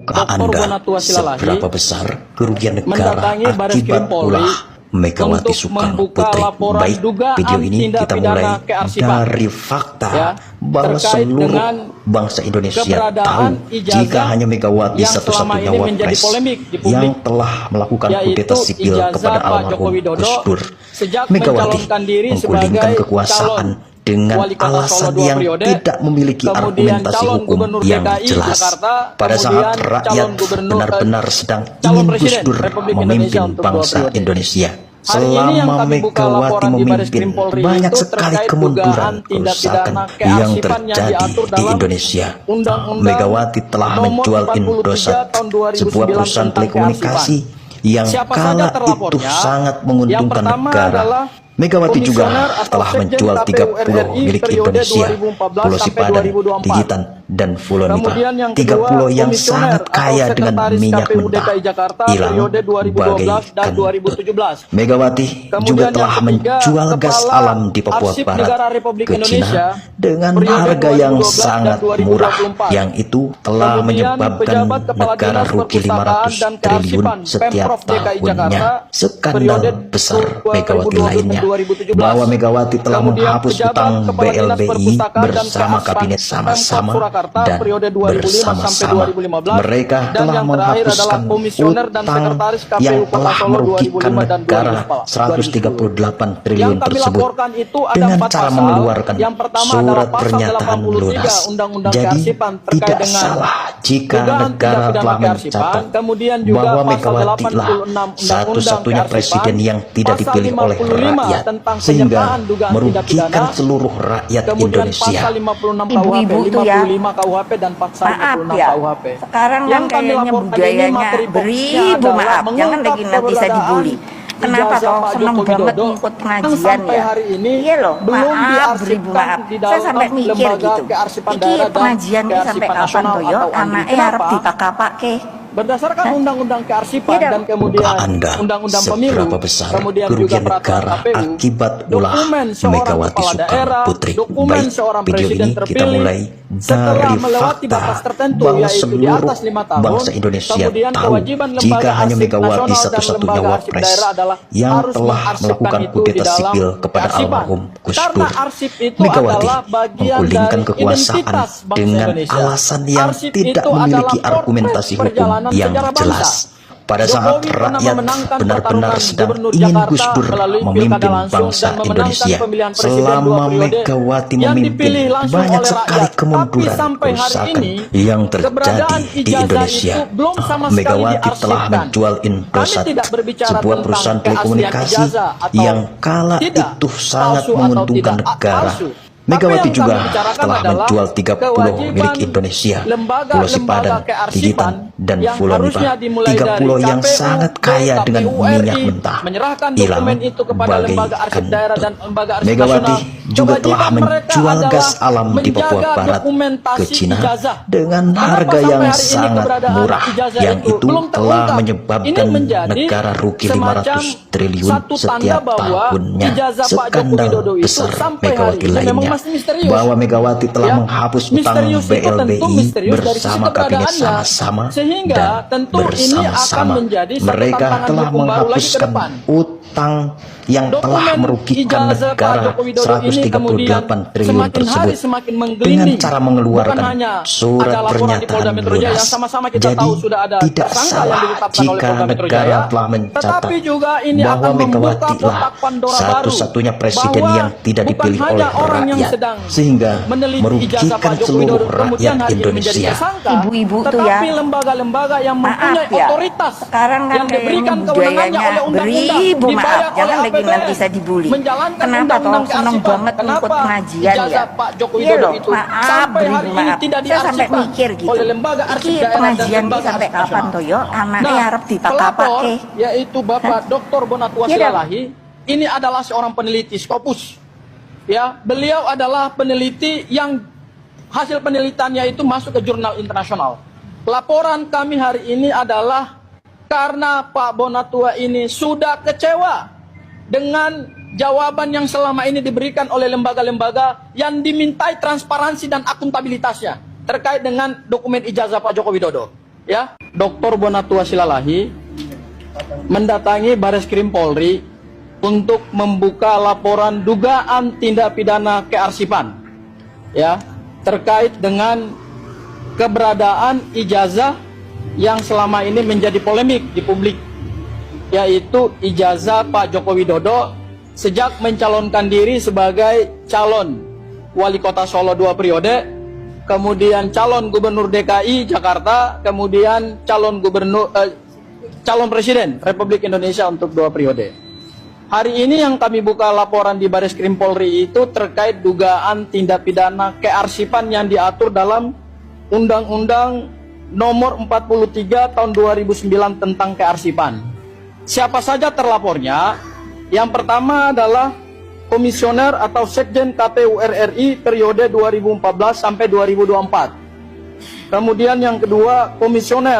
Anda seberapa besar kerugian negara akibat ulah Megawati Soekarno Putri. Baik, video ini kita mulai dari fakta bahwa seluruh bangsa Indonesia tahu jika hanya Megawati satu-satunya wapres yang telah melakukan kudeta sipil kepada almarhum Gus Dur. Megawati menggulingkan kekuasaan dengan alasan yang tidak memiliki argumentasi hukum yang jelas. Pada saat rakyat benar-benar sedang ingin Gus Dur memimpin bangsa Indonesia, selama Megawati memimpin, banyak sekali kemunduran, kerusakan yang terjadi di Indonesia. Megawati telah menjual Indosat, sebuah perusahaan telekomunikasi yang kala itu sangat menguntungkan negara. Megawati juga telah menjual 3 pulau milik Indonesia, Pulau Sipadan, Ligitan, dan Pulau Nipah. 3 pulau yang sangat kaya dengan minyak mentah, hilang bagaikan kentut. Megawati juga telah menjual gas alam di Papua Barat ke Cina dengan harga yang sangat murah, yang itu telah menyebabkan negara rugi 500 triliun setiap tahunnya. Skandal besar Megawati lainnya bahwa Megawati telah menghapus utang BLBI bersama kabinet sama-sama dan bersama-sama. Mereka telah menghapuskan utang yang telah merugikan negara 138 triliun tersebut dengan cara mengeluarkan surat pernyataan lunas. Jadi tidak salah jika negara telah mencatat bahwa Megawati lah satu-satunya presiden yang tidak dipilih oleh rakyat, sehingga merugikan seluruh rakyat Indonesia. Ibu-ibu tuh ya, maaf ya, sekarang kan kayaknya budayanya beribu maaf, jangan lagi nanti saya dibully. Kenapa toh seneng banget ngikut pengajian ya? Iya loh, maaf beribu maaf. Saya sampai mikir gitu, iki pengajian ini sampai kapan toh yo? Anaknya harap dipakapake. Berdasarkan undang-undang kearsipan dan kemudian undang-undang pemilu, kemudian juga peraturan KPU, akibat ulah Megawati Soekarno Putri. Baik, video ini kita mulai dari fakta bahwa seluruh bangsa Indonesia tahu jika hanya Megawati satu-satunya wapres yang telah melakukan kudeta sipil kepada almarhum Gus Dur. Megawati menggulingkan kekuasaan dengan alasan yang tidak memiliki argumentasi hukum yang jelas. Pada saat rakyat benar-benar sedang ingin Gus Dur memimpin bangsa Indonesia, selama Megawati memimpin, banyak sekali kemunduran, kerusakan yang terjadi di Indonesia. Megawati telah menjual Indosat, sebuah perusahaan telekomunikasi yang kala itu sangat menguntungkan negara. Megawati juga telah menjual 3 pulau milik Indonesia, Pulau Sipadan, Ligitan, dan Pulau Nipah. 3 pulau yang sangat kaya dengan minyak mentah, hilang bagaikan kentut. Megawati juga telah menjual gas alam di Papua Barat ke Cina dengan harga yang sangat murah, yang itu telah menyebabkan negara rugi 500 triliun setiap tahunnya. Skandal besar Megawati lainnya bahwa Megawati telah menghapus utang BLBI bersama kabinet sama-sama dan bersama-sama. Mereka telah menghapuskan utang yang telah merugikan negara 138 triliun tersebut dengan cara mengeluarkan surat pernyataan lunas. Jadi tidak salah jika negara telah mencatat bahwa Megawati lah satu-satunya presiden yang tidak dipilih oleh rakyat, sehingga merugikan seluruh rakyat Indonesia. Ibu-ibu tuh ya, maaf ya, sekarang kan kayaknya budayanya beribu maaf, jangan lagi nanti saya dibully. Kenapa toh seneng banget ngikut pengajian ya? Iya loh, maaf beribu maaf. Saya sampai mikir gitu, iki pengajian ini sampai kapan toh yo? Anaknya harap dipakapake. Yaitu Bapak Dr. Bonatua Silalahi. Ini adalah seorang peneliti Scopus. Ya, beliau adalah peneliti yang hasil penelitiannya itu masuk ke jurnal internasional. Laporan kami hari ini adalah karena Pak Bonatua ini sudah kecewa dengan jawaban yang selama ini diberikan oleh lembaga-lembaga yang dimintai transparansi dan akuntabilitasnya terkait dengan dokumen ijazah Pak Joko Widodo. ya, Dr. Bonatua Silalahi mendatangi Bareskrim Polri untuk membuka laporan dugaan tindak pidana kearsipan, ya, terkait dengan keberadaan ijazah yang selama ini menjadi polemik di publik, yaitu ijazah Pak Joko Widodo sejak mencalonkan diri sebagai calon wali kota Solo 2 periode, kemudian calon gubernur DKI Jakarta, kemudian calon presiden Republik Indonesia untuk 2 periode. Hari ini yang kami buka laporan di Bareskrim Polri itu terkait dugaan tindak pidana kearsipan yang diatur dalam Undang-Undang Nomor 43 Tahun 2009 tentang kearsipan. Siapa saja terlapornya? Yang pertama adalah Komisioner atau Sekjen KPU RI periode 2014 sampai 2024. Kemudian yang kedua, Komisioner